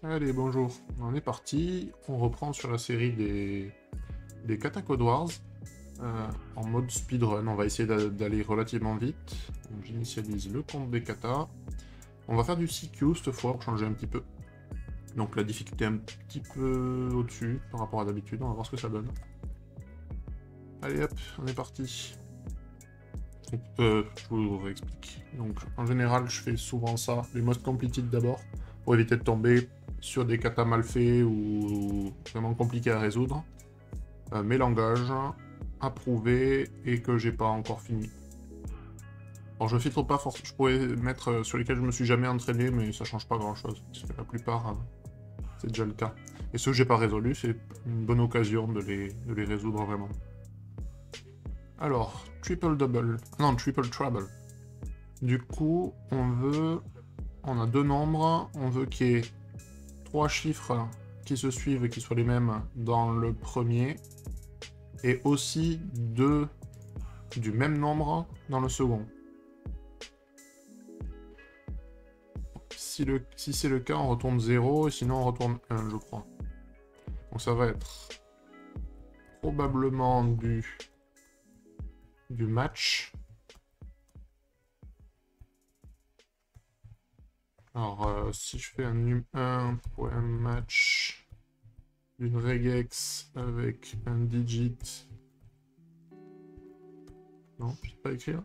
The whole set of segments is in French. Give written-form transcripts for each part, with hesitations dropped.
Allez, bonjour. On est parti. On reprend sur la série des Kata Code Wars en mode speedrun. On va essayer d'aller relativement vite. Donc, j'initialise le compte des katas. On va faire du CQ cette fois pour changer un petit peu. Donc la difficulté est un petit peu au-dessus par rapport à d'habitude. On va voir ce que ça donne. Allez hop, on est parti. Donc, je vous réexplique. Donc en général, je fais souvent ça, les most completed d'abord, pour éviter de tomber sur des katas mal faits ou vraiment compliqués à résoudre. Mes langages, approuvés et que j'ai pas encore fini. Alors je filtre pas forcément, je pourrais mettre sur lesquels je me suis jamais entraîné, mais ça change pas grand chose, parce que la plupart, c'est déjà le cas. Et ceux que j'ai pas résolus, c'est une bonne occasion de les résoudre vraiment. Alors, triple double, non, triple trouble. Du coup, on a deux nombres, on veut qu'il y ait 3 chiffres qui se suivent et qui soient les mêmes dans le premier, et aussi 2 du même nombre dans le second. Si c'est le cas, on retourne 0, et sinon on retourne 1, je crois. Donc ça va être probablement du match. Alors, si je fais un num1.match d'une regex avec un digit... Non, je sais pas écrire.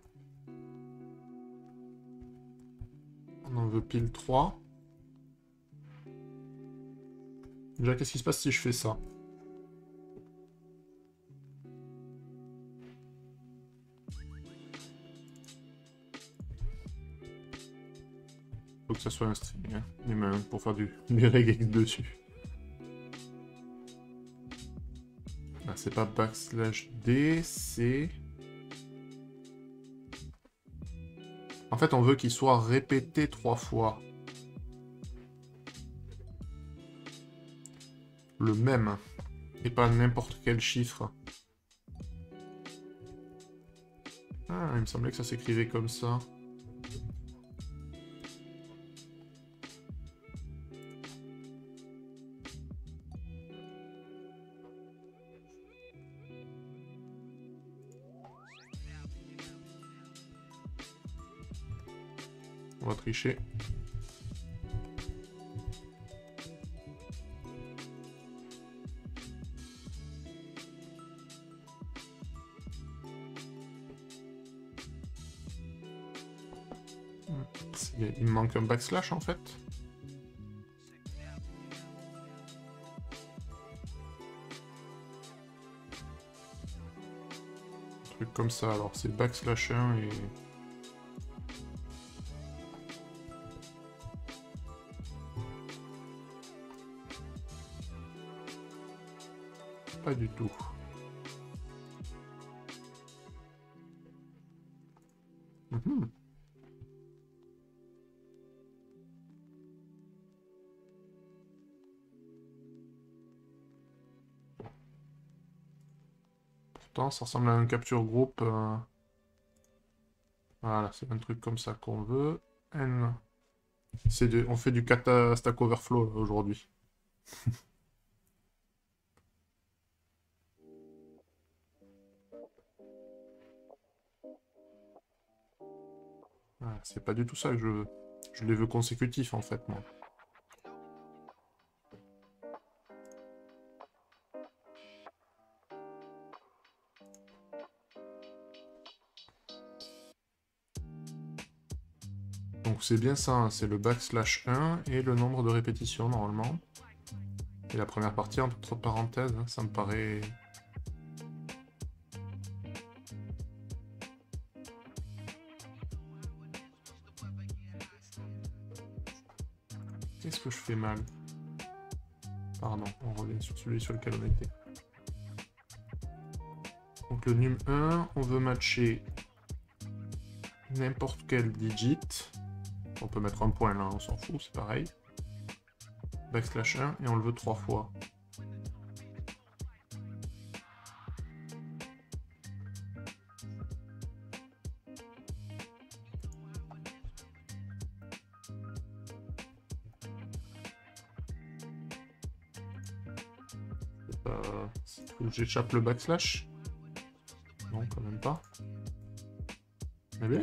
On en veut pile 3. Déjà, qu'est-ce qui se passe si je fais ça? Faut que ça soit un string, hein, les mains, pour faire des regex dessus. Ah, c'est pas backslash D, c'est... En fait, on veut qu'il soit répété 3 fois. Le même. Et pas n'importe quel chiffre. Ah, il me semblait que ça s'écrivait comme ça. On va tricher. Il me manque un backslash en fait. Un truc comme ça, alors c'est backslash 1 et... Pas du tout. Pourtant, ça ressemble à un capture groupe. Voilà, c'est un truc comme ça qu'on veut. N. On fait du kata Stack Overflow aujourd'hui. Voilà, c'est pas du tout ça que je veux. Je les veux consécutifs en fait, moi. Donc c'est bien ça, hein, c'est le backslash 1 et le nombre de répétitions normalement. Et la première partie entre parenthèses, hein, ça me paraît... Qu'est-ce que je fais mal? Pardon, on revient sur celui sur lequel on était. Donc le num1, on veut matcher n'importe quel digit. On peut mettre un point là, on s'en fout, c'est pareil. Backslash 1 et on le veut 3 fois. Faut que j'échappe le backslash. Non, quand même pas. Eh bien.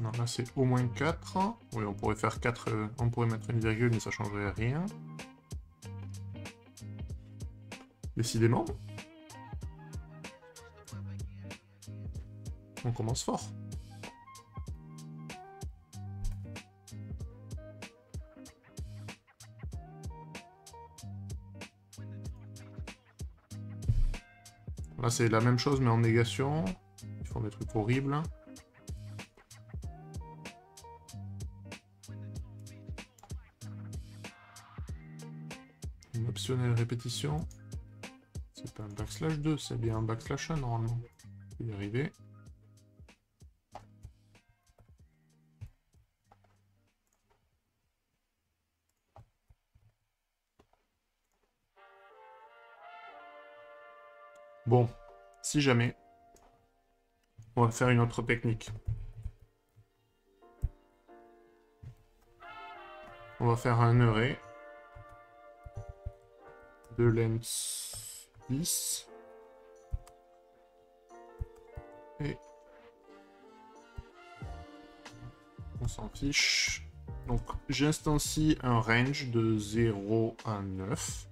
Non, là c'est au moins 4. Oui, on pourrait faire 4, on pourrait mettre une virgule, mais ça changerait rien. Décidément. On commence fort. Là c'est la même chose mais en négation. Ils font des trucs horribles. Une optionnelle répétition. C'est pas un backslash 2, c'est bien un backslash 1 normalement. Je vais y arriver. Bon, si jamais, on va faire une autre technique. On va faire un array de length 10 et on s'en fiche. Donc j'instancie un range de 0 à 9.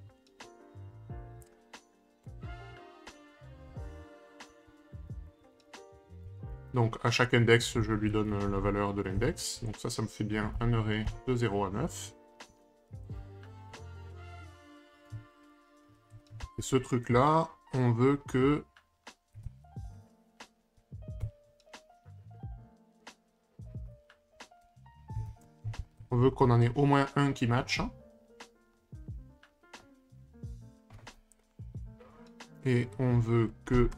Donc à chaque index, je lui donne la valeur de l'index. Donc ça me fait bien un array de 0 à 9. Et ce truc-là, on veut que... On veut qu'on en ait au moins un qui match. Et on veut que...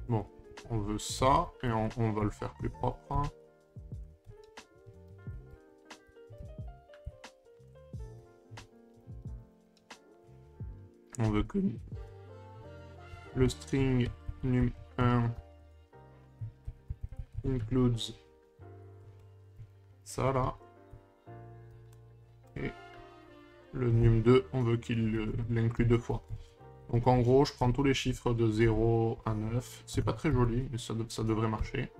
Bon, on veut ça, et on va le faire plus propre. On veut que le string num1 includes ça là. Et le num2, on veut qu'il l'inclue 2 fois. Donc en gros, je prends tous les chiffres de 0 à 9. C'est pas très joli, mais ça devrait marcher.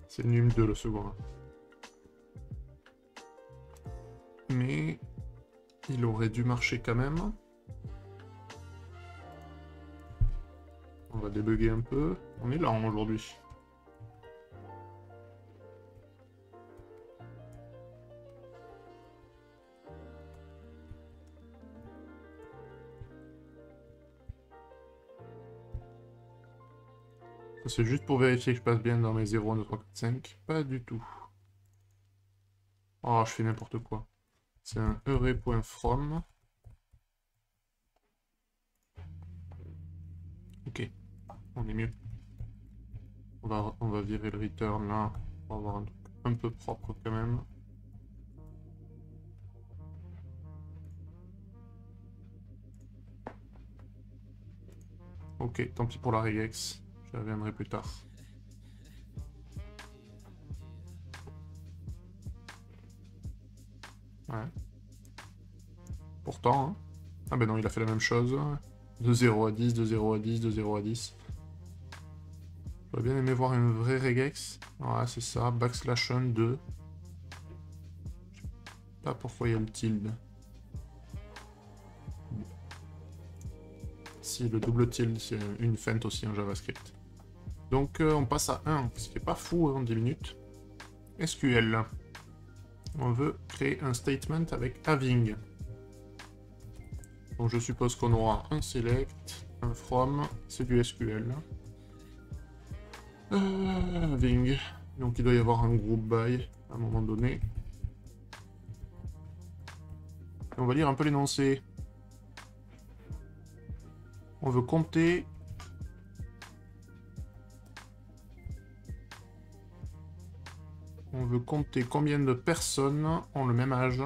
C'est num2 le second. Mais il aurait dû marcher quand même. On va débugger un peu. On est là aujourd'hui. C'est juste pour vérifier que je passe bien dans mes 0, 1, 2, 3, 4, 5. Pas du tout. Oh, je fais n'importe quoi. C'est un array.from. Ok, on est mieux. On va virer le return là, pour avoir un truc un peu propre quand même. Ok, tant pis pour la regex, je reviendrai plus tard. Ouais. Pourtant, hein. Ah ben non, il a fait la même chose. De 0 à 10, de 0 à 10, de 0 à 10. J'aurais bien aimé voir une vraie regex. Ouais, c'est ça, backslash 1, 2. Je sais pas pourquoi il y a le tilde. Si, le double tilde, c'est une feinte aussi en JavaScript. Donc on passe à 1, ce qui est pas fou en 10 minutes. SQL. On veut créer un statement avec having. Donc je suppose qu'on aura un select, un from, c'est du SQL. Having. Donc il doit y avoir un group by à un moment donné. Et on va lire un peu l'énoncé. On veut compter combien de personnes ont le même âge.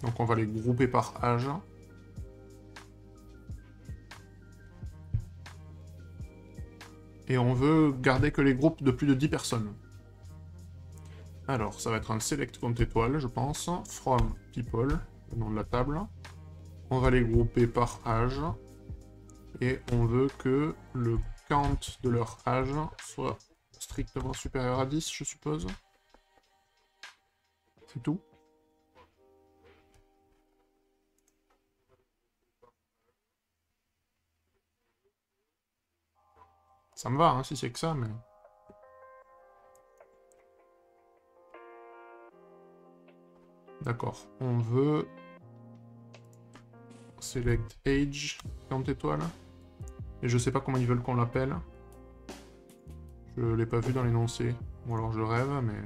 Donc on va les grouper par âge. Et on veut garder que les groupes de plus de 10 personnes. Alors, ça va être un select compte étoile, je pense. From people, le nom de la table. On va les grouper par âge. Et on veut que le count de leur âge soit strictement supérieur à 10, je suppose. C'est tout. Ça me va, hein, si c'est que ça, mais... D'accord. On veut... Select age, count étoile. Et je sais pas comment ils veulent qu'on l'appelle. Je l'ai pas vu dans l'énoncé. Ou alors je rêve, mais...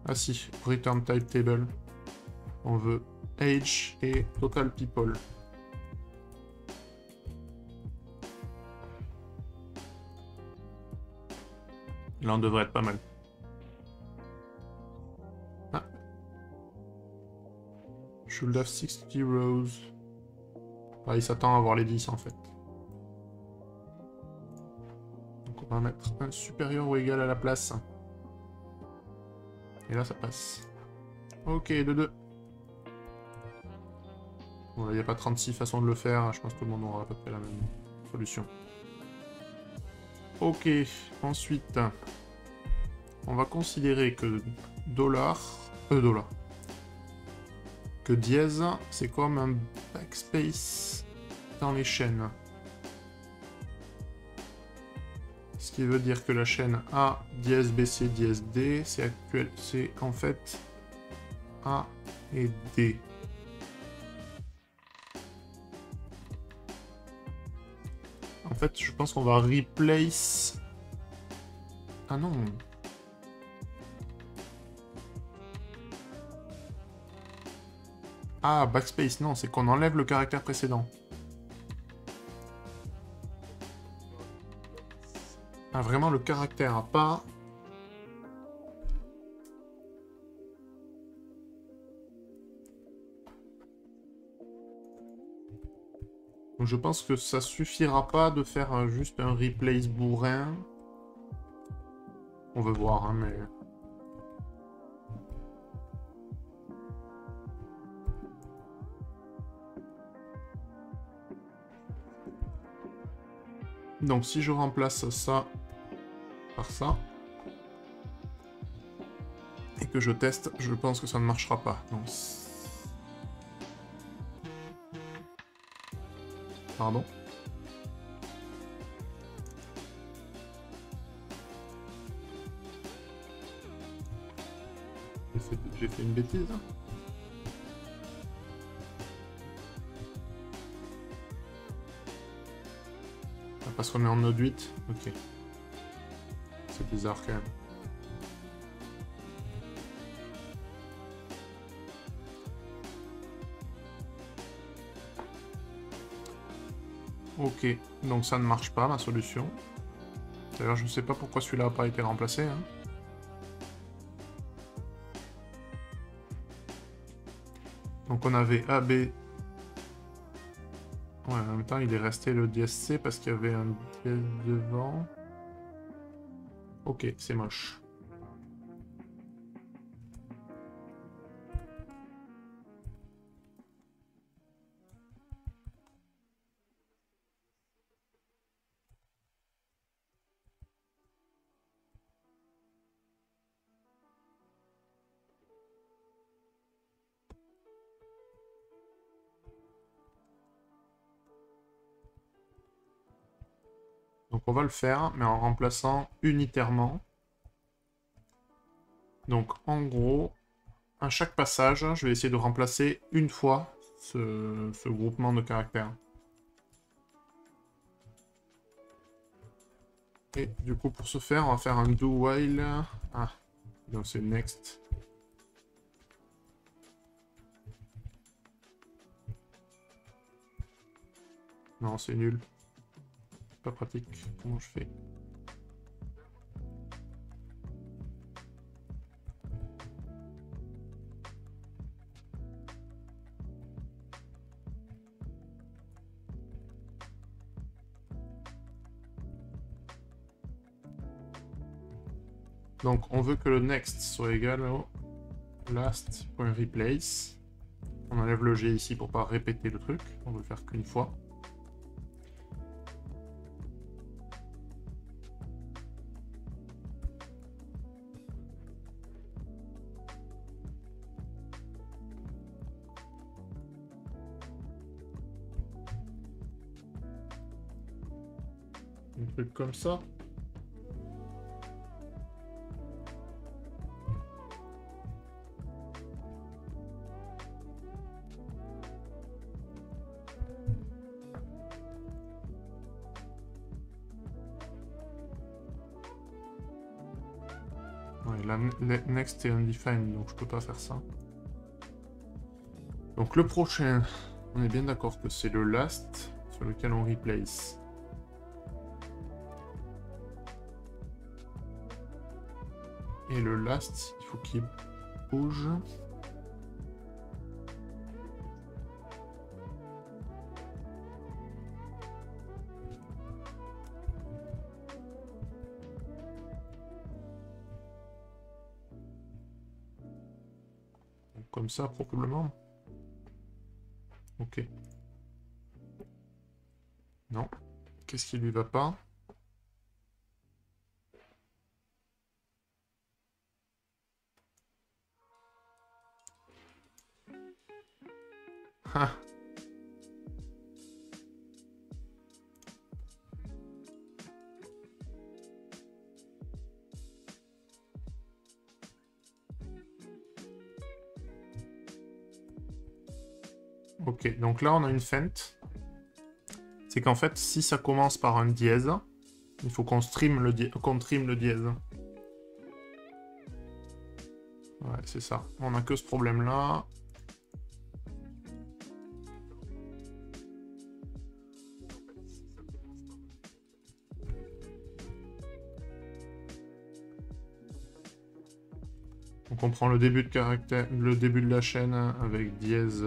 Ah si, return type table. On veut age et total people. Là, on devrait être pas mal. Ah. Should have 60 rows. Ah, il s'attend à avoir les 10 en fait. Donc on va mettre un supérieur ou égal à la place. Et là, ça passe. Ok, 2-2. Bon, là, il n'y a pas 36 façons de le faire. Je pense que tout le monde aura à peu près la même solution. Ok, ensuite, on va considérer que que dièse, c'est comme un backspace dans les chaînes. Ce qui veut dire que la chaîne A, dièse BC, dièse D, c'est en fait A et D. En fait, je pense qu'on va replace... Ah non. Ah, backspace, non, c'est qu'on enlève le caractère précédent. Ah, vraiment le caractère, pas... Donc je pense que ça suffira pas de faire juste un replace bourrin. On veut voir, hein, mais... Donc si je remplace ça par ça, et que je teste, je pense que ça ne marchera pas. Donc... Pardon. J'ai fait une bêtise, hein. Ah, parce qu'on est en node 8. Ok. C'est bizarre quand même. Ok, donc ça ne marche pas, ma solution. D'ailleurs, je ne sais pas pourquoi celui-là n'a pas été remplacé. Hein. Donc on avait AB. Ouais, en même temps, il est resté le DSC parce qu'il y avait un DS devant. Ok, c'est moche. Donc on va le faire, mais en remplaçant unitairement. Donc en gros, à chaque passage, je vais essayer de remplacer une fois ce groupement de caractères. Et du coup, pour ce faire, on va faire un do while. Ah, donc c'est next. Non, c'est nul. Pas pratique. Comment je fais? Donc, on veut que le next soit égal au last.replace. On enlève le G ici pour pas répéter le truc. On veut le faire qu'une fois. Un truc comme ça. Ouais, la next est undefined, donc je peux pas faire ça. Donc le prochain, on est bien d'accord que c'est le last sur lequel on replace. Et le last, il faut qu'il bouge. Donc, comme ça, probablement. Ok. Non. Qu'est-ce qui lui va pas? Ah. Ok, donc là on a une feinte. C'est qu'en fait, si ça commence par un dièse, il faut qu'on trim le dièse. Ouais, c'est ça. On n'a que ce problème-là. Donc on prend le début de caractère, le début de la chaîne avec dièse.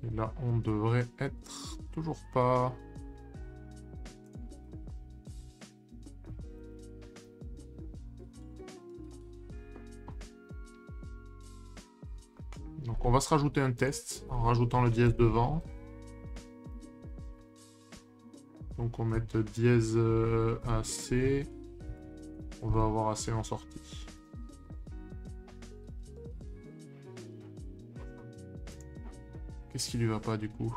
Et là, on devrait être toujours pas. Donc on va se rajouter un test en rajoutant le dièse devant. Donc on met dièse AC. On va avoir AC en sortie. Qu'est-ce qui lui va pas du coup?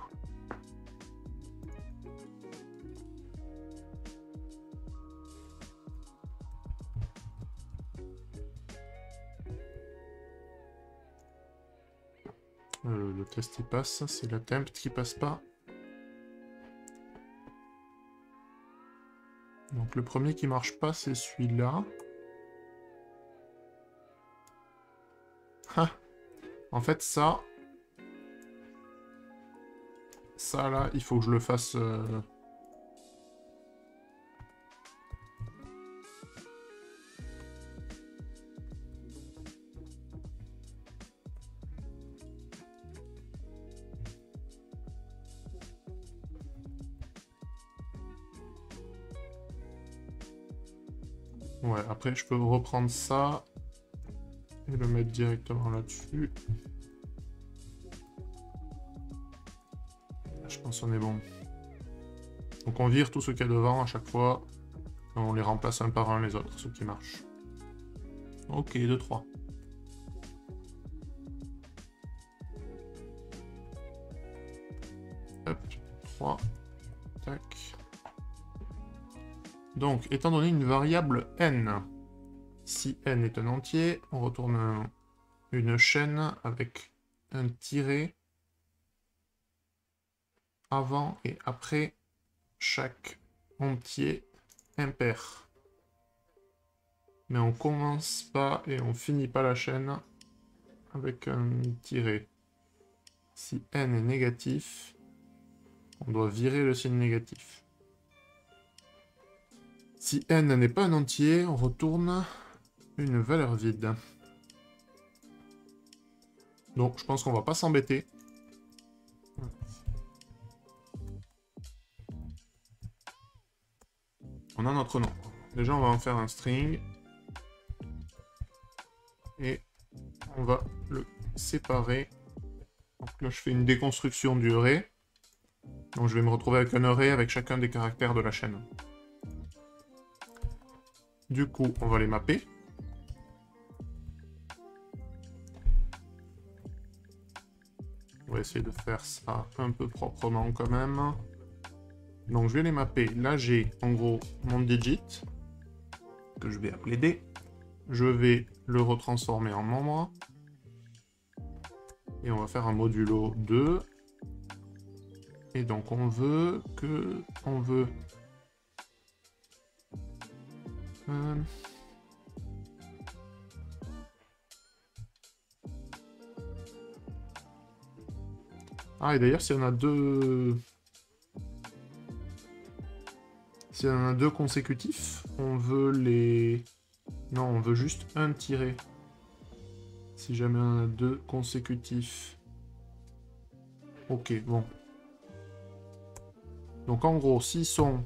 Le test il passe, c'est l'attempt qui passe pas. Donc le premier qui marche pas, c'est celui-là. Ah. En fait ça là, il faut que je le fasse... Ouais, après je peux reprendre ça et le mettre directement là-dessus. Je pense qu'on est bon. Donc on vire tout ce qu'il y a devant à chaque fois. Et on les remplace un par un les autres, ceux qui marchent. Ok, 2, 3. 3. Tac. Donc, étant donné une variable n, si n est un entier, on retourne une chaîne avec un tiret avant et après chaque entier impair. Mais on commence pas et on finit pas la chaîne avec un tiret. Si n est négatif, on doit virer le signe négatif. Si n n'est pas un entier, on retourne une valeur vide. Donc je pense qu'on va pas s'embêter. On a notre nom. Déjà on va en faire un string. Et on va le séparer. Donc là je fais une déconstruction du array. Donc je vais me retrouver avec un array avec chacun des caractères de la chaîne. Du coup, on va les mapper. On va essayer de faire ça un peu proprement quand même. Donc je vais les mapper. Là j'ai en gros mon digit, que je vais appeler D. Je vais le retransformer en membre. Et on va faire un modulo 2. Et donc on veut que... Ah, et d'ailleurs, si on a deux... Si on en a deux consécutifs, on veut les... Non, on veut juste un tiré. Si jamais on en a deux consécutifs. Ok, bon. Donc en gros, s'ils sont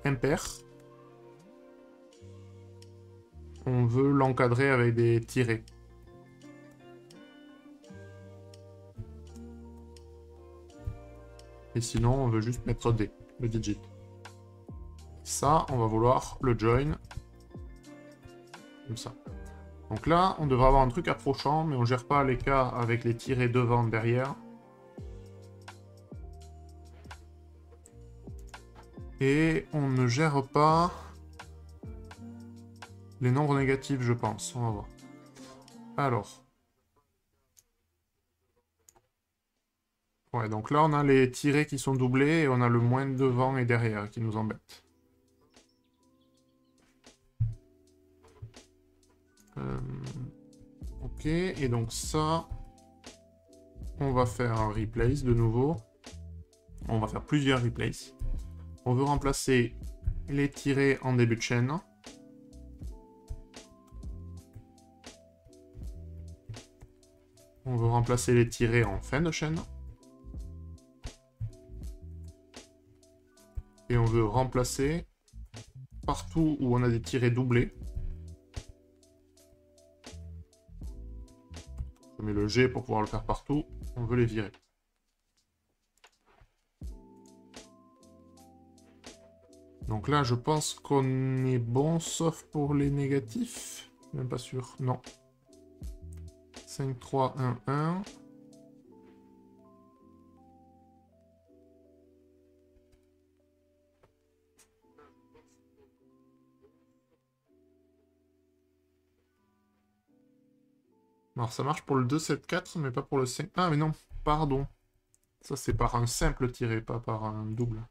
impairs, on veut l'encadrer avec des tirets. Et sinon, on veut juste mettre D, le digit. Ça, on va vouloir le join. Comme ça. Donc là, on devrait avoir un truc approchant, mais on gère pas les cas avec les tirets devant, derrière. Et on ne gère pas les nombres négatifs, je pense. On va voir. Alors. Ouais, donc là, on a les tirets qui sont doublés et on a le moins devant et derrière qui nous embête. Ok, et donc ça, on va faire un replace de nouveau. On va faire plusieurs replaces. On veut remplacer les tirets en début de chaîne. On veut remplacer les tirets en fin de chaîne. Et on veut remplacer partout où on a des tirets doublés. Je mets le G pour pouvoir le faire partout. On veut les virer. Donc là, je pense qu'on est bon, sauf pour les négatifs. Même pas sûr. Non. 5, 3, 1, 1. Alors ça marche pour le 2, 7, 4, mais pas pour le 5. Ah mais non, pardon. Ça c'est par un simple tiré, pas par un double.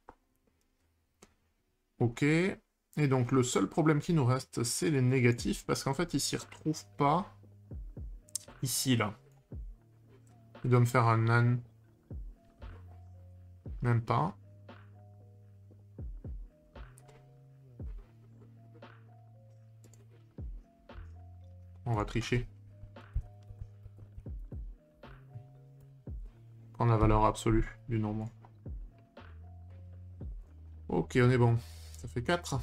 Ok. Et donc le seul problème qui nous reste, c'est les négatifs, parce qu'en fait, ils s'y retrouvent pas ici, là. Il doit me faire un nan. Même pas. On va tricher. Prendre la valeur absolue du nombre. Ok, on est bon. Ça fait 4.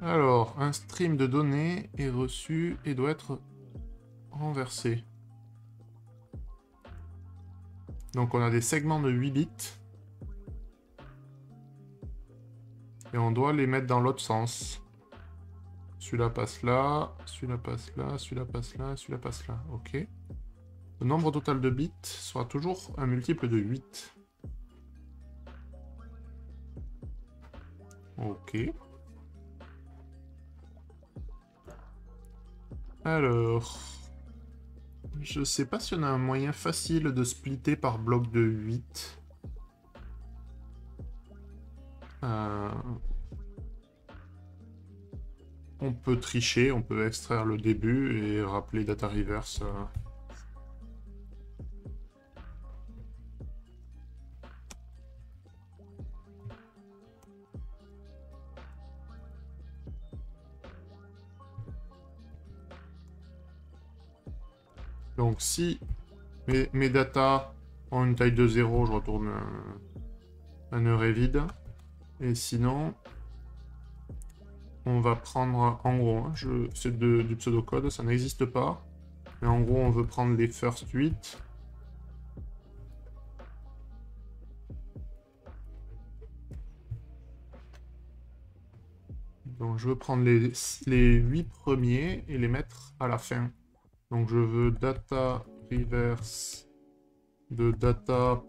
Alors, un stream de données est reçu et doit être renversé. Donc on a des segments de 8 bits. Et on doit les mettre dans l'autre sens. Celui-là passe là, celui-là passe là, celui-là passe là, celui-là passe là. Ok. Le nombre total de bits sera toujours un multiple de 8. Ok. Alors... Je sais pas si on a un moyen facile de splitter par bloc de 8. On peut tricher, on peut extraire le début et rappeler data reverse. Donc si mes datas ont une taille de 0, je retourne un array vide. Et sinon, on va prendre, en gros, hein, c'est du pseudocode, ça n'existe pas. Mais en gros, on veut prendre les first 8. Donc je veux prendre les 8 premiers et les mettre à la fin. Donc je veux data reverse de data.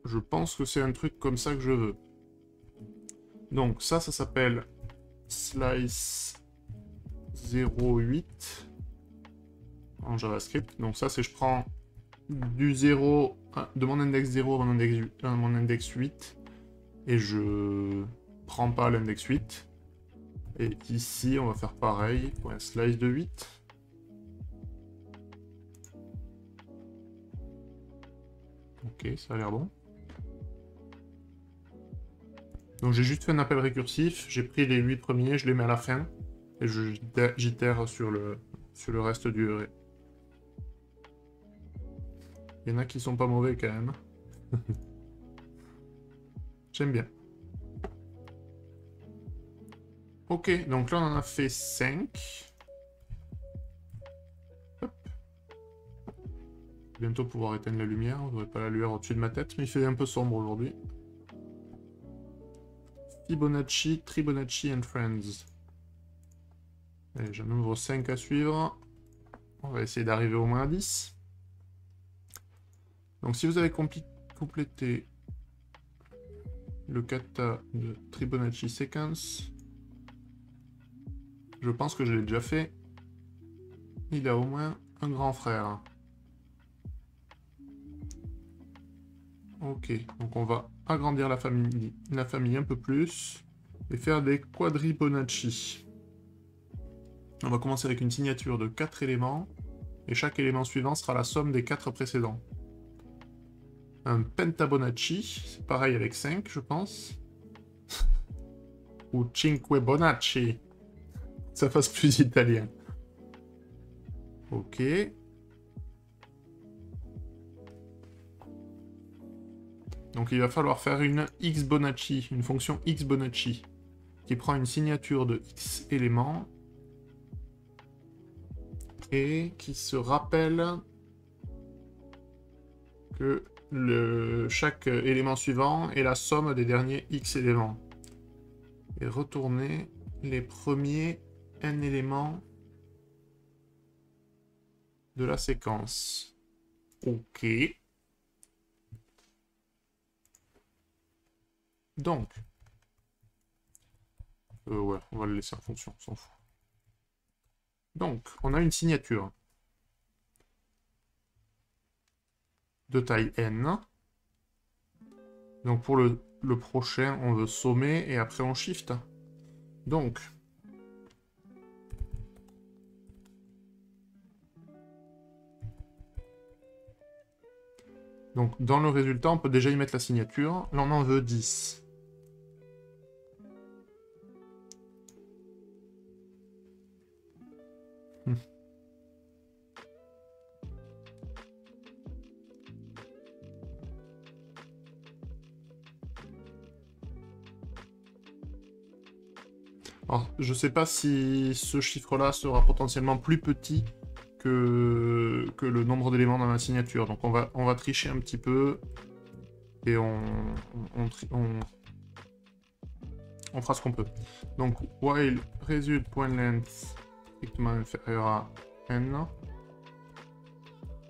Je pense que c'est un truc comme ça que je veux. Donc ça s'appelle slice 08 en JavaScript. Donc ça, c'est je prends du 0, de mon index 0 à mon index 8, et je prends pas l'index 8. Et ici, on va faire pareil pour un slice de 8. Ok, ça a l'air bon. Donc j'ai juste fait un appel récursif, j'ai pris les 8 premiers, je les mets à la fin, et j'itère sur le reste du array. Il y en a qui sont pas mauvais quand même. J'aime bien. Ok, donc là on en a fait 5. Hop. Bientôt pouvoir éteindre la lumière, on n'aurait pas la lumière au-dessus de ma tête, mais il fait un peu sombre aujourd'hui. Fibonacci, Tribonacci and Friends. Allez, j'en ouvre 5 à suivre. On va essayer d'arriver au moins à 10. Donc si vous avez complété le kata de Tribonacci Sequence, je pense que je l'ai déjà fait. Il a au moins un grand frère. Ok, donc on va agrandir la famille un peu plus et faire des quadribonacci. On va commencer avec une signature de 4 éléments et chaque élément suivant sera la somme des 4 précédents. Un pentabonacci, c'est pareil avec 5, je pense. Ou cinquebonacci. Ça fasse plus italien. Ok. Donc il va falloir faire une xbonacci, une fonction xbonacci, qui prend une signature de x éléments et qui se rappelle que chaque élément suivant est la somme des derniers x éléments. Et retourner les premiers n éléments de la séquence. Ok. Donc. Ouais, on va le laisser en fonction, on s'en fout. Donc, on a une signature de taille n. Donc pour le prochain, on veut sommer et après on shift. Donc, dans le résultat, on peut déjà y mettre la signature. Là, on en veut 10. Alors, je sais pas si ce chiffre-là sera potentiellement plus petit que le nombre d'éléments dans la signature. Donc on va tricher un petit peu et on fera ce qu'on peut. Donc while result.length strictement inférieur à n.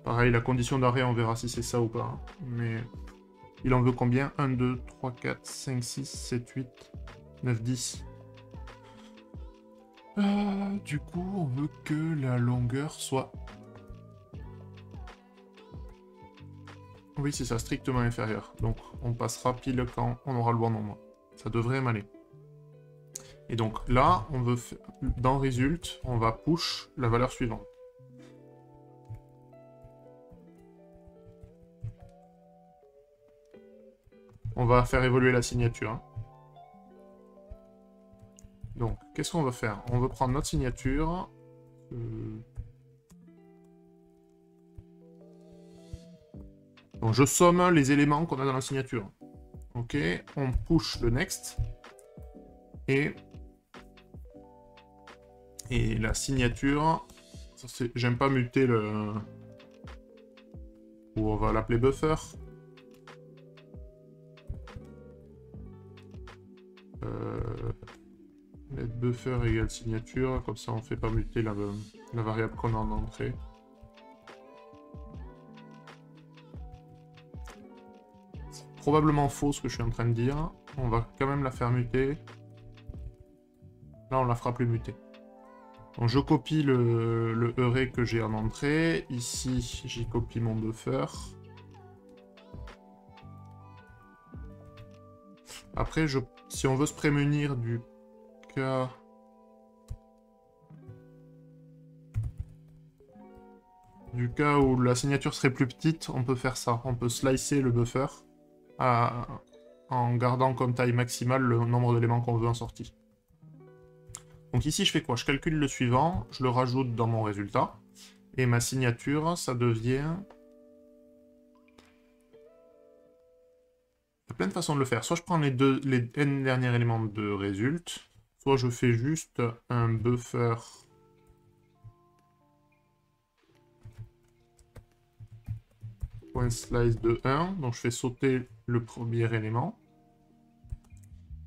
Pareil, la condition d'arrêt, on verra si c'est ça ou pas. Mais il en veut combien? 1, 2, 3, 4, 5, 6, 7, 8, 9, 10. Du coup, on veut que la longueur soit... Oui, c'est ça, strictement inférieur. Donc, on passera pile quand on aura le bon nombre. Ça devrait m'aller. Et donc là, on veut dans result, on va push la valeur suivante. On va faire évoluer la signature. Hein. Donc, qu'est-ce qu'on va faire? On veut prendre notre signature. Donc, je somme les éléments qu'on a dans la signature. Ok, on push le next. Et la signature, j'aime pas muter le... Ou on va l'appeler buffer. Let buffer égale signature, comme ça on fait pas muter la variable qu'on a en entrée. C'est probablement faux ce que je suis en train de dire. On va quand même la faire muter. Là on la fera plus muter. Donc je copie le array que j'ai en entrée. Ici j'y copie mon buffer. Après, si on veut se prémunir du cas... où la signature serait plus petite, on peut faire ça. On peut slicer le buffer en gardant comme taille maximale le nombre d'éléments qu'on veut en sortie. Donc ici, je fais quoi? Je calcule le suivant, je le rajoute dans mon résultat, et ma signature, ça devient... Il y a plein de façons de le faire. Soit je prends les n derniers éléments de result, soit je fais juste un buffer .slice de 1, donc je fais sauter le premier élément,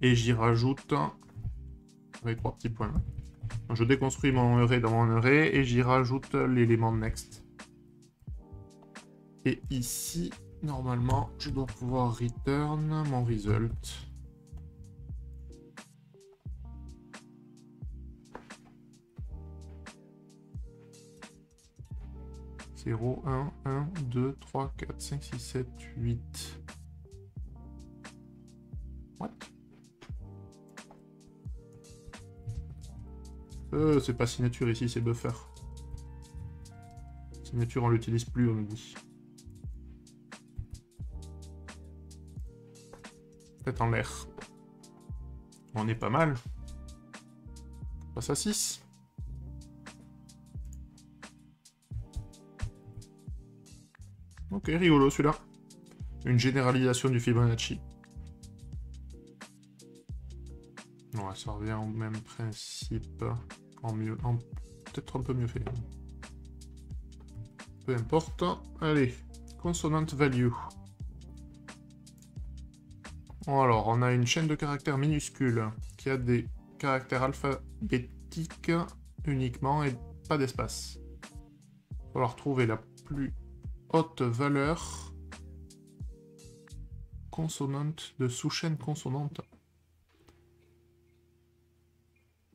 et j'y rajoute avec 3 petits points. Donc je déconstruis mon array dans mon array, et j'y rajoute l'élément next. Et ici, normalement, je dois pouvoir return mon result. 0, 1, 1, 2, 3, 4, 5, 6, 7, 8. What? C'est pas signature ici, c'est buffer. Signature, on l'utilise plus, on me dit. Peut-être en l'air. On est pas mal. On passe à 6. Ok, rigolo celui-là. Une généralisation du Fibonacci. Ouais, ça revient au même principe. Peut-être un peu mieux fait. Peu importe. Allez, consonant value. Alors, on a une chaîne de caractères minuscules qui a des caractères alphabétiques uniquement et pas d'espace. Il va falloir trouver la plus haute valeur consonante de sous-chaîne consonante.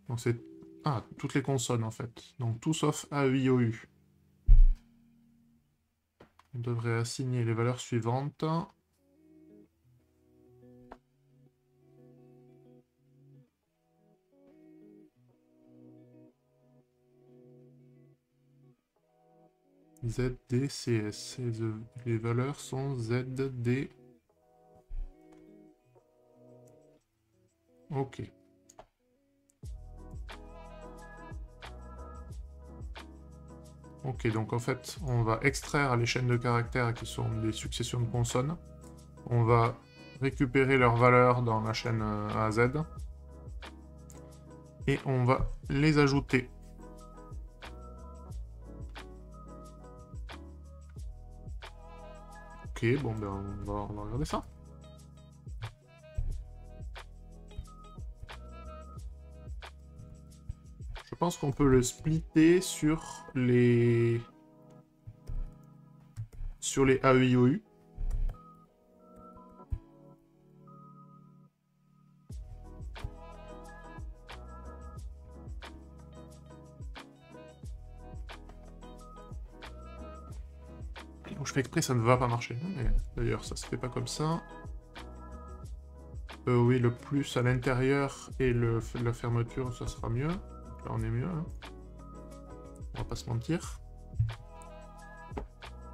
Donc c'est... Ah, toutes les consonnes en fait. Donc tout sauf A, E, I, O, U. On devrait assigner les valeurs suivantes. Z, D, C, S. Les valeurs sont Z, D. Ok. Ok, donc en fait, on va extraire les chaînes de caractères qui sont des successions de consonnes. On va récupérer leurs valeurs dans la chaîne A à Z. Et on va les ajouter. Ok, bon ben on va regarder ça. Je pense qu'on peut le splitter sur les AEIOU. Donc je fais exprès, ça ne va pas marcher. D'ailleurs, ça se fait pas comme ça. Oui, le plus à l'intérieur et la fermeture, ça sera mieux. Là, on est mieux. Hein. On va pas se mentir.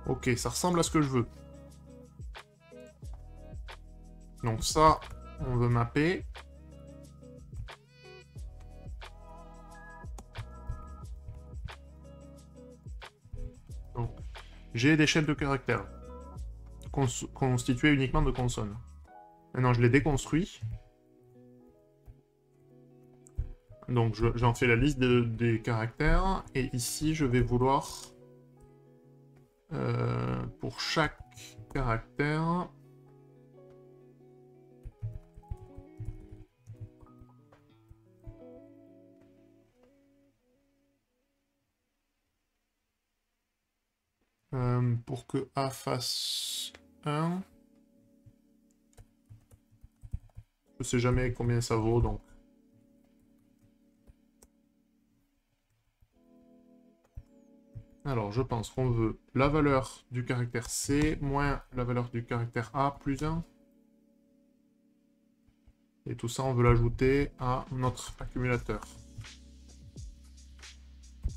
Ok, ça ressemble à ce que je veux. Donc ça, on veut mapper. Donc, j'ai des chaînes de caractères constituées uniquement de consonnes. Maintenant, je les déconstruis. Donc, j'en fais la liste des caractères. Et ici, je vais vouloir, pour chaque caractère, pour que A fasse 1, je sais jamais combien ça vaut, donc. Alors, je pense qu'on veut la valeur du caractère C moins la valeur du caractère A plus 1. Et tout ça, on veut l'ajouter à notre accumulateur.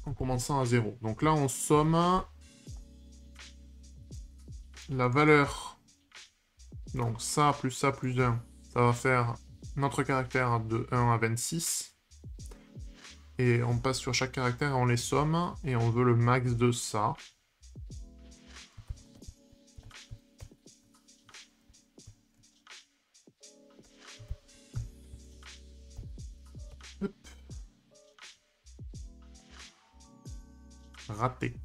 En commençant à 0. Donc là, on somme la valeur. Donc ça plus 1, ça va faire notre caractère de 1 à 26. Et on passe sur chaque caractère et on les somme. Et on veut le max de ça. Hop. Raté.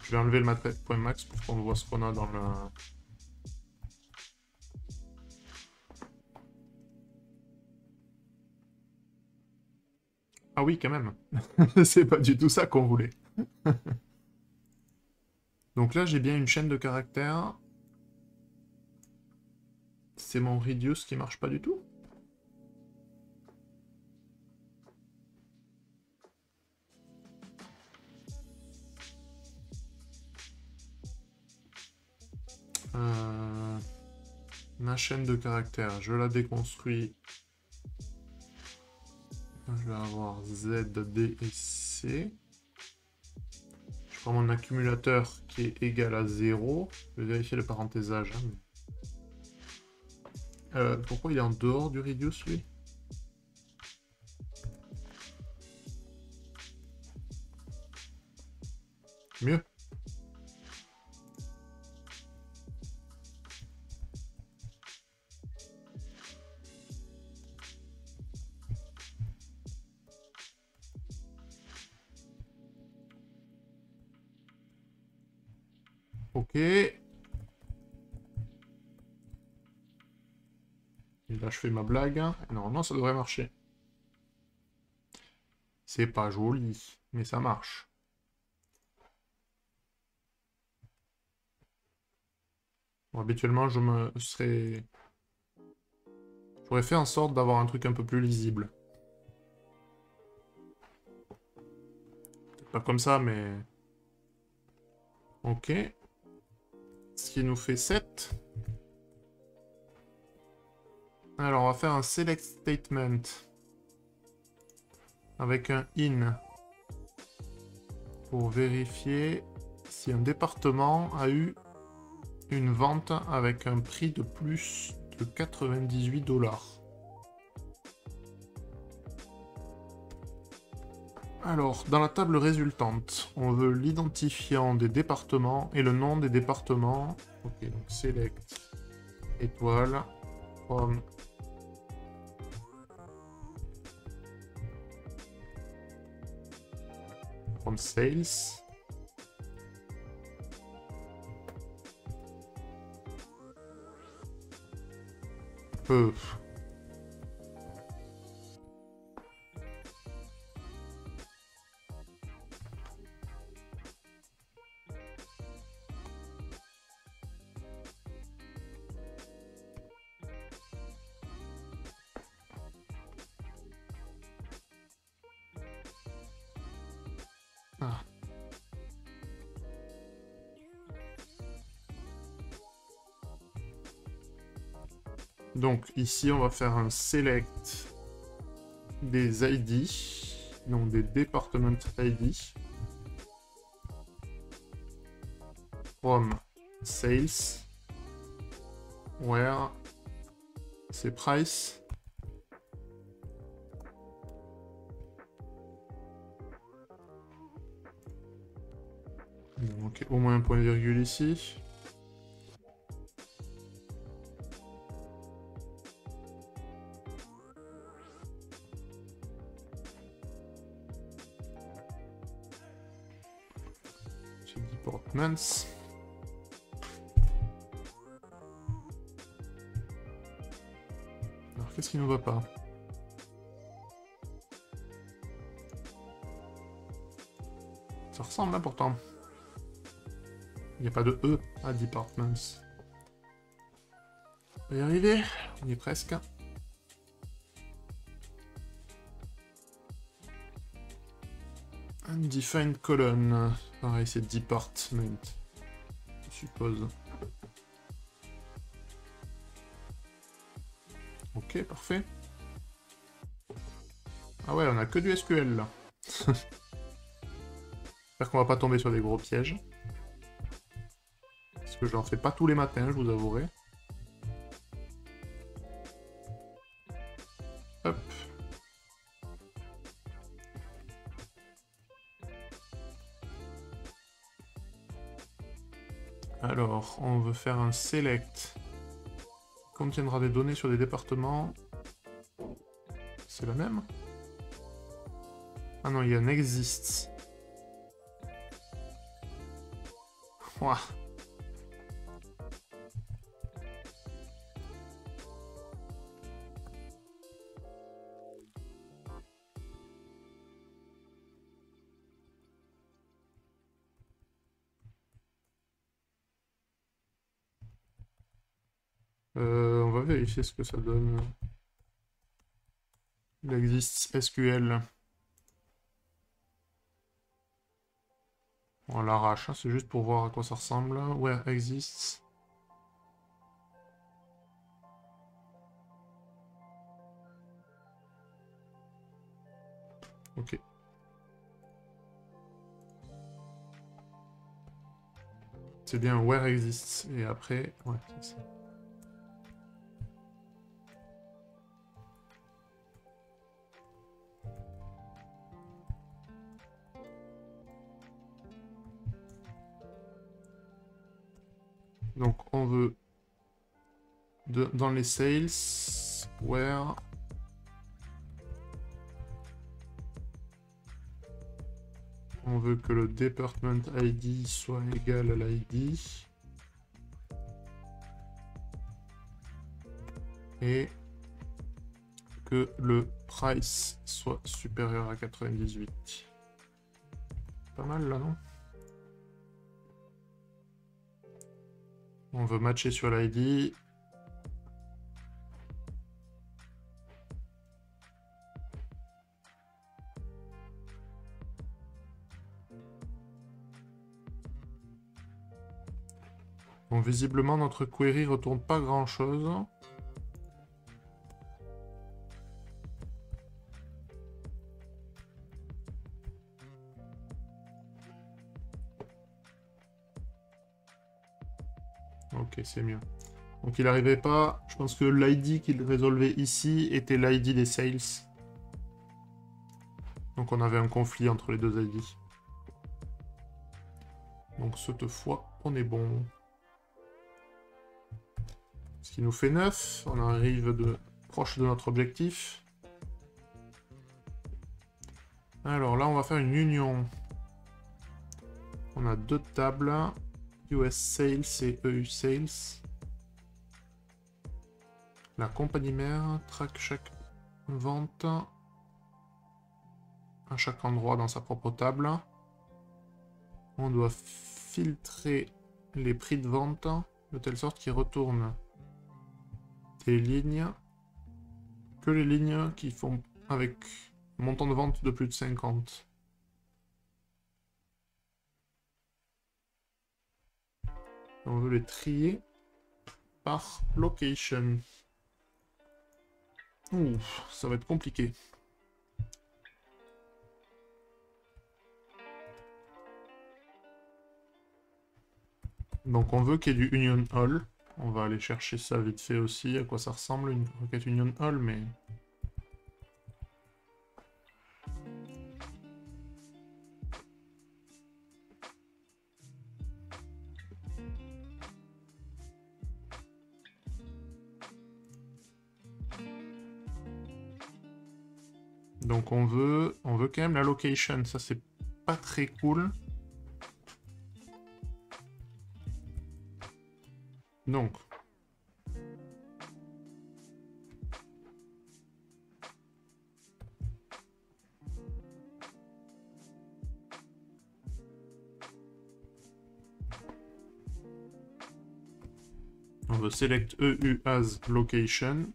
Je vais enlever le point max pour qu'on voit ce qu'on a dans le... Ah oui, quand même. C'est pas du tout ça qu'on voulait. Donc là, j'ai bien une chaîne de caractères. C'est mon reduce qui marche pas du tout. Ma chaîne de caractères, je la déconstruis. Je vais avoir Z, D et C. Je prends mon accumulateur qui est égal à 0. Je vais vérifier le parenthésage. Pourquoi il est en dehors du reduce, lui? Mieux. Ok. Et là, je fais ma blague. Et normalement, ça devrait marcher. C'est pas joli, mais ça marche. Bon, habituellement, j'aurais fait en sorte d'avoir un truc un peu plus lisible. Pas comme ça, mais... Ok. Ce qui nous fait 7. Alors, on va faire un select statement. Avec un in. Pour vérifier si un département a eu une vente avec un prix de plus de 98 $. Alors, dans la table résultante, on veut l'identifiant des départements et le nom des départements. Ok, donc select étoile from prendre Sales. Ah. Donc ici on va faire un select des ID, donc des department ID from sales where c'est price. Bon, ok, au moins un point virgule ici. Departments. Alors qu'est-ce qui ne va pas? Ça ressemble hein, pourtant. Il n'y a pas de E à Departments. On va y arriver, on y est presque. Undefined colon. Pareil, c'est Department. Je suppose. Ok, parfait. Ah ouais, on a que du SQL là. J'espère qu'on va pas tomber sur des gros pièges. Parce que j'en fais pas tous les matins, je vous avouerai. Hop. Alors, on veut faire un select qui contiendra des données sur des départements. C'est la même? Ah non, il y a un exist. Ouah. On va vérifier ce que ça donne. Il existe SQL. On l'arrache, hein, c'est juste pour voir à quoi ça ressemble. Where exists. Ok. C'est bien where exists. Et après, ouais, c'est ça. Donc on veut dans les sales where on veut que le department ID soit égal à l'ID et que le price soit supérieur à 98. Pas mal là, non? On veut matcher sur l'ID. Bon, visiblement, notre query retourne pas grand-chose. Ok, c'est mieux. Donc il n'arrivait pas... Je pense que l'ID qu'il résolvait ici était l'ID des sales. Donc on avait un conflit entre les deux ID. Donc cette fois, on est bon. Ce qui nous fait 9. On arrive proche de notre objectif. Alors là, on va faire une union. On a deux tables, US Sales et EU Sales. La compagnie mère traque chaque vente à chaque endroit dans sa propre table. On doit filtrer les prix de vente de telle sorte qu'ils retournent des lignes, que les lignes qui font avec montant de vente de plus de 50. On veut les trier par location. Ouh, ça va être compliqué. Donc on veut qu'il y ait du Union Hall. On va aller chercher ça vite fait aussi, à quoi ça ressemble une requête Union Hall, mais... Donc on veut quand même la location, ça c'est pas très cool. Donc... On veut select EU as location.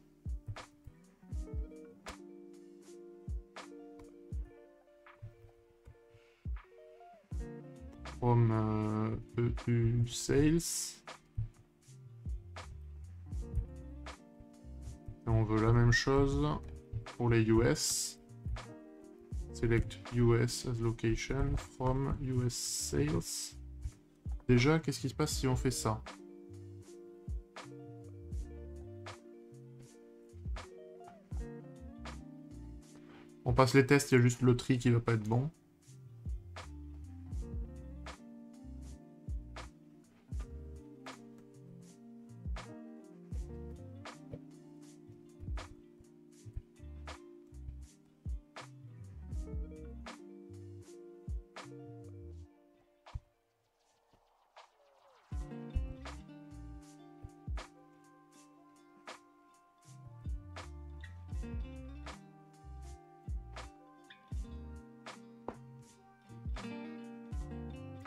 From EU sales. Et on veut la même chose pour les US. Select US as location from US sales. Déjà, qu'est-ce qui se passe si on fait ça? On passe les tests, il y a juste le tri qui va pas être bon.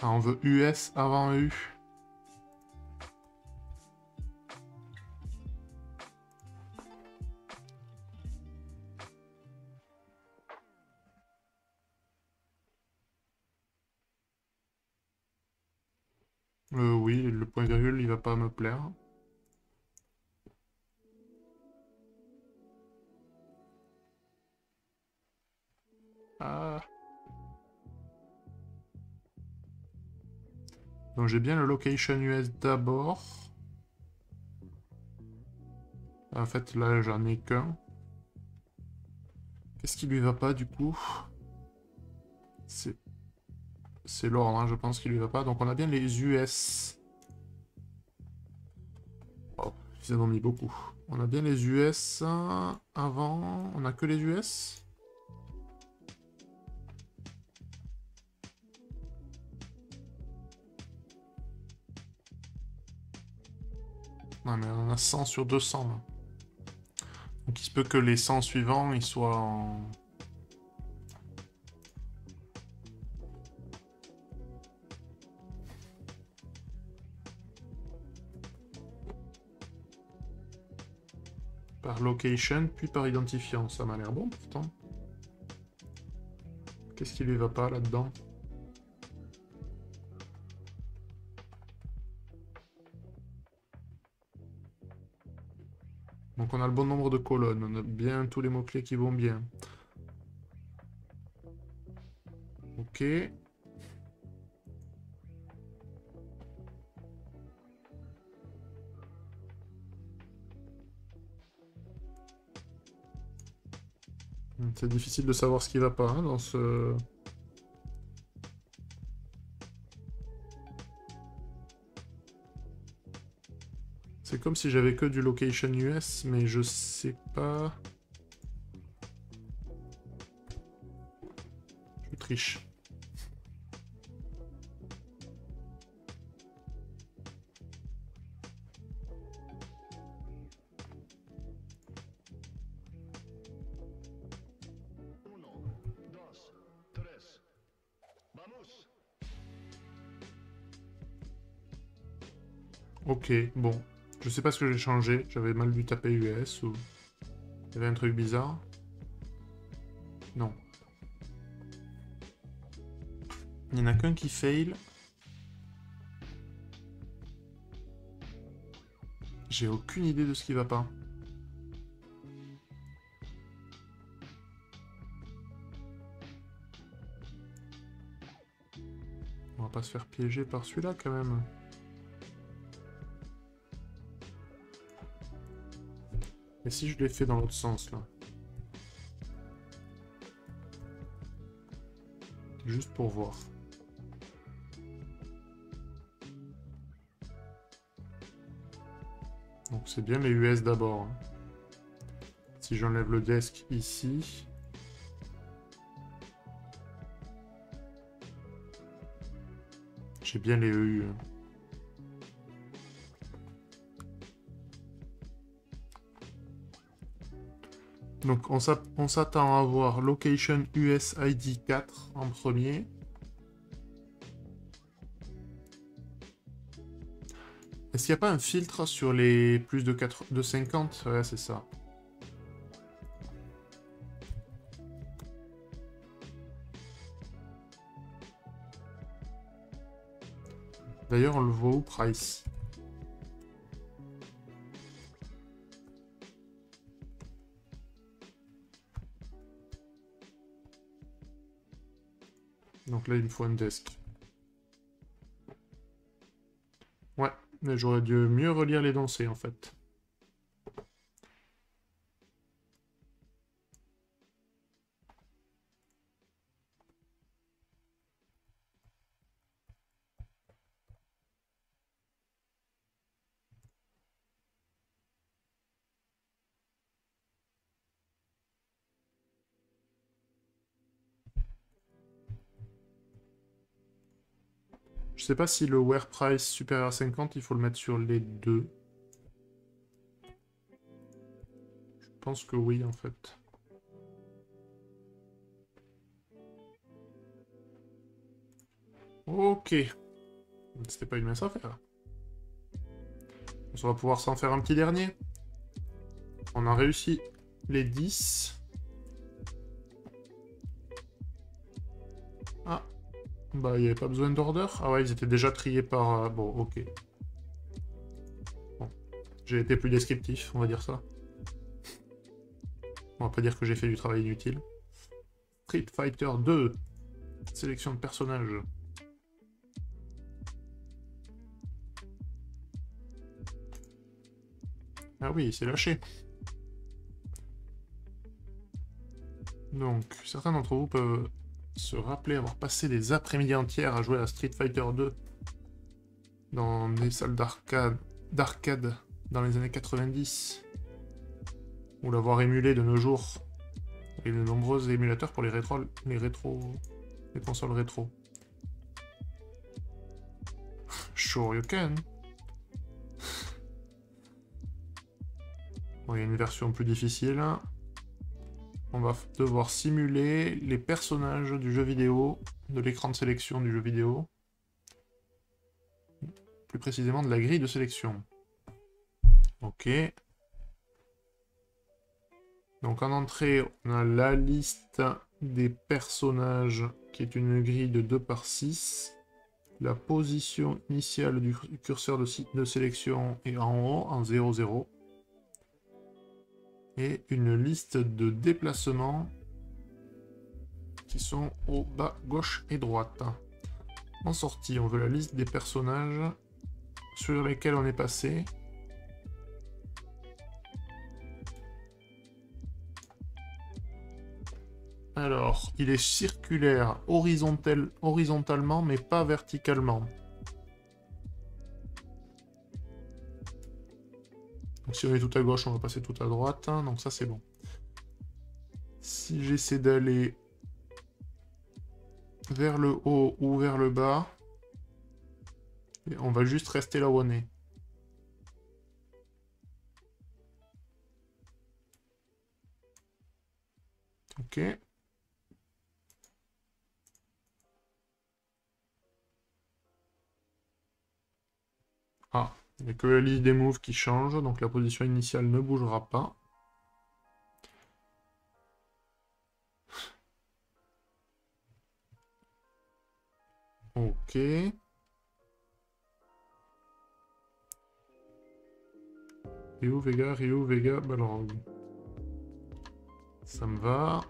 Ah, on veut US avant U. Oui, le point virgule, il va pas me plaire. Ah. Donc j'ai bien le location US d'abord. En fait, là, j'en ai qu'un. Qu'est-ce qui lui va pas, du coup? C'est l'ordre, hein, je pense qu'il lui va pas. Donc on a bien les US. Oh, ils en ont mis beaucoup. On a bien les US avant. On a que les US? Non, mais on en a 100 sur 200, là. Donc il se peut que les 100 suivants, ils soient en... Par location, puis par identifiant. Ça m'a l'air bon, pourtant. Qu'est-ce qui lui va pas, là-dedans? Donc on a le bon nombre de colonnes. On a bien tous les mots-clés qui vont bien. Ok. C'est difficile de savoir ce qui va pas, hein, dans ce... C'est comme si j'avais que du location US, mais je sais pas... Je triche. Ok, bon. Je sais pas ce que j'ai changé. J'avais mal dû taper US ou... Il y avait un truc bizarre. Non. Il n'y en a qu'un qui fail. J'ai aucune idée de ce qui va pas. On va pas se faire piéger par celui-là quand même. Et si je l'ai fait dans l'autre sens là? Juste pour voir. Donc c'est bien les US d'abord. Hein. Si j'enlève le desk ici... J'ai bien les EU. Hein. Donc on s'attend à voir Location US ID 4 en premier. Est-ce qu'il n'y a pas un filtre sur les plus de 50? Ouais, c'est ça. D'ailleurs, on le voit où, Price? Donc là, il me faut un desk. Ouais, mais j'aurais dû mieux relire l'énoncé, en fait. Je sais pas si le wear price supérieur à 50, il faut le mettre sur les deux. Je pense que oui, en fait. Ok. C'était pas une mince affaire. On va pouvoir s'en faire un petit dernier. On a réussi les 10. Ah. Bah, il n'y avait pas besoin d'order. Ah ouais, ils étaient déjà triés par... Bon, ok. Bon. J'ai été plus descriptif, on va dire ça. On va pas dire que j'ai fait du travail inutile. Street Fighter 2. Sélection de personnages. Ah oui, c'est lâché. Donc, certains d'entre vous peuvent se rappeler avoir passé des après-midi entières à jouer à Street Fighter 2 dans des salles d'arcade dans les années 90, ou l'avoir émulé de nos jours, et de nombreux émulateurs pour les consoles rétro. Shoryuken. Bon, il y a une version plus difficile. On va devoir simuler les personnages du jeu vidéo, de l'écran de sélection du jeu vidéo. Plus précisément de la grille de sélection. Ok. Donc en entrée, on a la liste des personnages, qui est une grille de 2 par 6. La position initiale du curseur de sélection est en haut, en 0,0. Et une liste de déplacements qui sont au bas, gauche et droite. En sortie, on veut la liste des personnages sur lesquels on est passé. Alors, il est circulaire horizontalement, mais pas verticalement. Donc si on est tout à gauche, on va passer tout à droite. Donc ça, c'est bon. Si j'essaie d'aller vers le haut ou vers le bas, on va juste rester là où on est. Ok. Ah, Il n'y a que la liste des moves qui change, donc la position initiale ne bougera pas. Ok. Ryu, Vega, Balrog. Ça me va.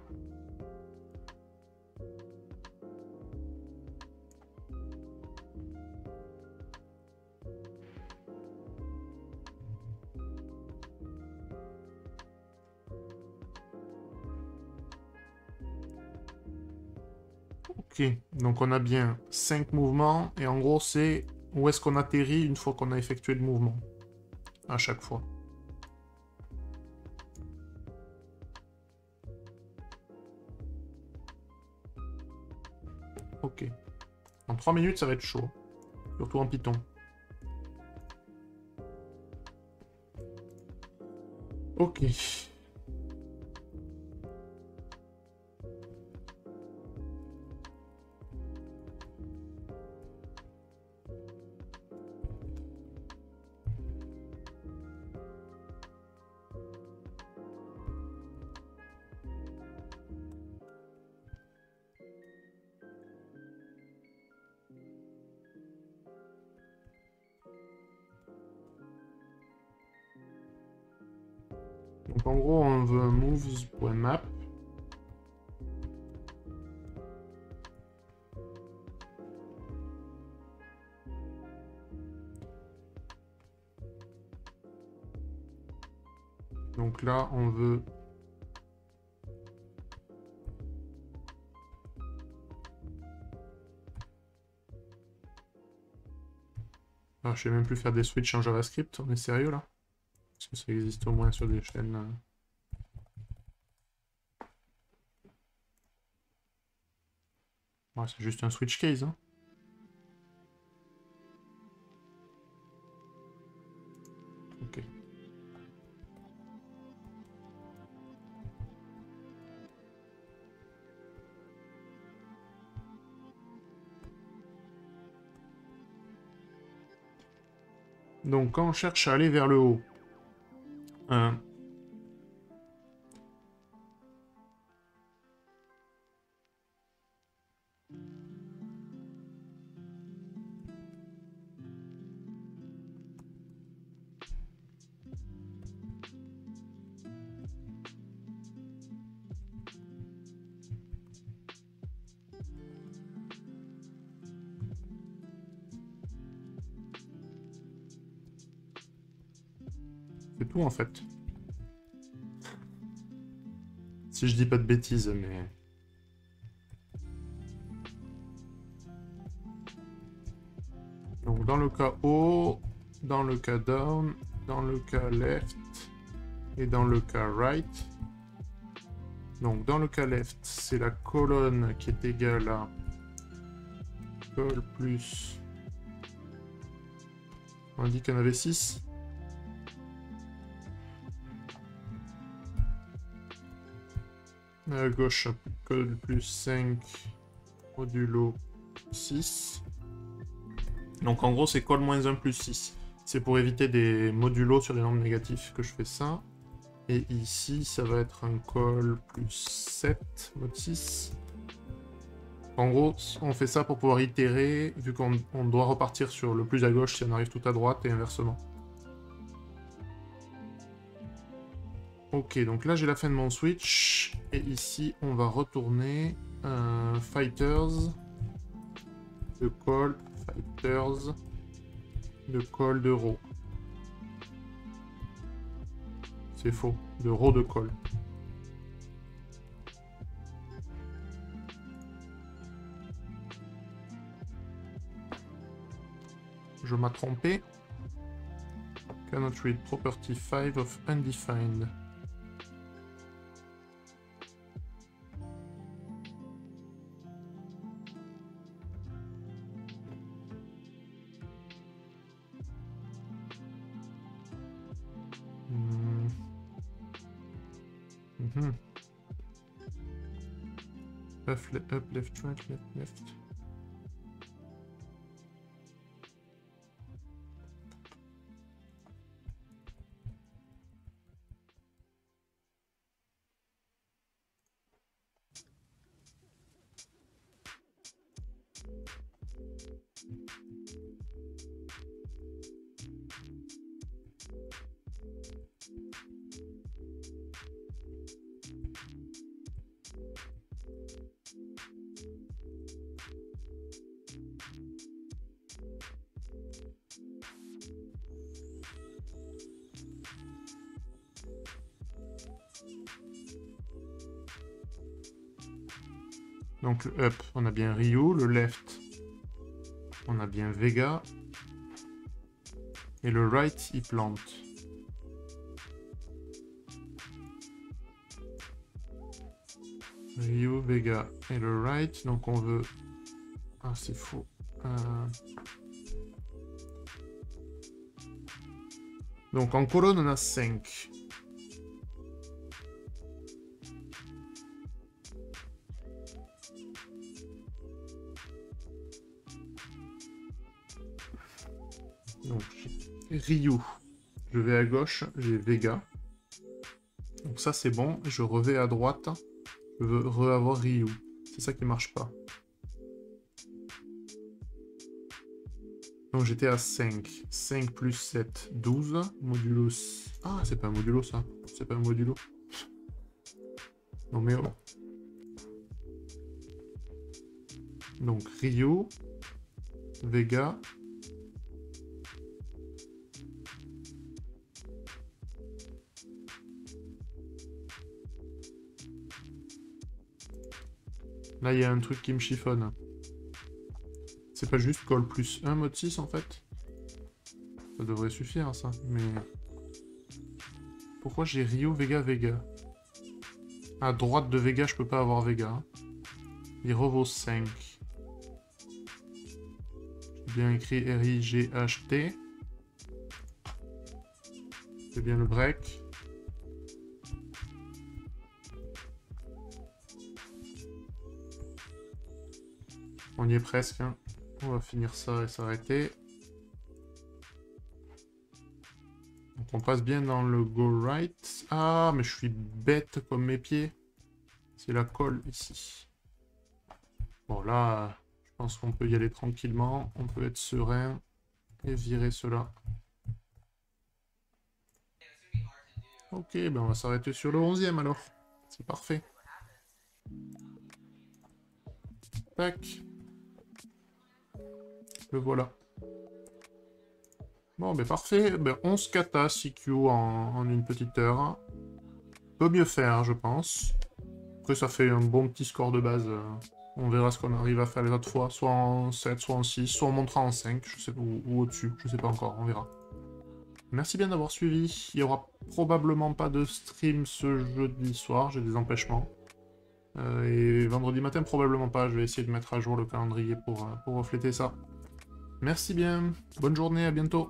Ok, donc on a bien 5 mouvements, et en gros c'est où est-ce qu'on atterrit une fois qu'on a effectué le mouvement, à chaque fois. Ok. En 3 minutes ça va être chaud, surtout en Python. Ok. Donc en gros on veut un moves.map. Donc là on veut... Ah, je sais même plus faire des switches en JavaScript, on est sérieux là? Parce que ça existe au moins sur des chaînes... Ouais, c'est juste un switch case, hein. Ok. Donc quand on cherche à aller vers le haut, c'est tout en fait. Si je dis pas de bêtises, mais... Donc dans le cas haut, dans le cas down, dans le cas left et dans le cas right. Donc dans le cas left, c'est la colonne qui est égale à col plus... On a dit qu'il y en avait 6. À gauche, col plus 5 modulo 6. Donc en gros, c'est col moins 1 plus 6. C'est pour éviter des modulos sur les nombres négatifs que je fais ça. Et ici, ça va être un col plus 7, mode 6. En gros, on fait ça pour pouvoir itérer, vu qu'on doit repartir sur le plus à gauche si on arrive tout à droite, et inversement. Ok, donc là j'ai la fin de mon switch, et ici on va retourner Fighters, de call, Fighters, de call de row. C'est faux, de row de call. Je m'ai trompé. Cannot read property 5 of undefined. Up, left, right, left. Donc le up, on a bien Ryu. Le left, on a bien Vega. Et le right, il plante. Ryu, Vega et le right. Donc on veut... Ah, c'est faux. Donc en colonne, on a 5. Donc Ryu. Je vais à gauche, j'ai Vega. Donc ça c'est bon. Je revais à droite. Je veux re-avoir Ryu. C'est ça qui marche pas. Donc j'étais à 5. 5 plus 7, 12. Modulo... Ah, c'est pas un modulo ça. C'est pas un modulo. Non mais oh. Donc Ryu. Vega. Là, il y a un truc qui me chiffonne. C'est pas juste call plus 1 mode 6 en fait. Ça devrait suffire ça, mais... Pourquoi j'ai Ryu, Vega, Vega? À droite de Vega, je peux pas avoir Vega. Il revaut 5. J'ai bien écrit R-I-G-H-T. C'est bien le break. On y est presque. Hein. On va finir ça et s'arrêter. Donc on passe bien dans le go right. Ah, mais je suis bête comme mes pieds. C'est la colle ici. Bon, là, je pense qu'on peut y aller tranquillement. On peut être serein et virer cela. Ok, ben on va s'arrêter sur le 11e alors. C'est parfait. Tac. Le voilà. Bon, ben parfait. Ben, 11 kata CQ en une petite heure. Peut mieux faire, je pense. Après, ça fait un bon petit score de base. On verra ce qu'on arrive à faire les autres fois. Soit en 7, soit en 6, soit on montera en 5. Je sais pas, ou au-dessus. Je sais pas encore. On verra. Merci bien d'avoir suivi. Il y aura probablement pas de stream ce jeudi soir. J'ai des empêchements. Et vendredi matin, probablement pas. Je vais essayer de mettre à jour le calendrier pour refléter ça. Merci bien. Bonne journée. À bientôt.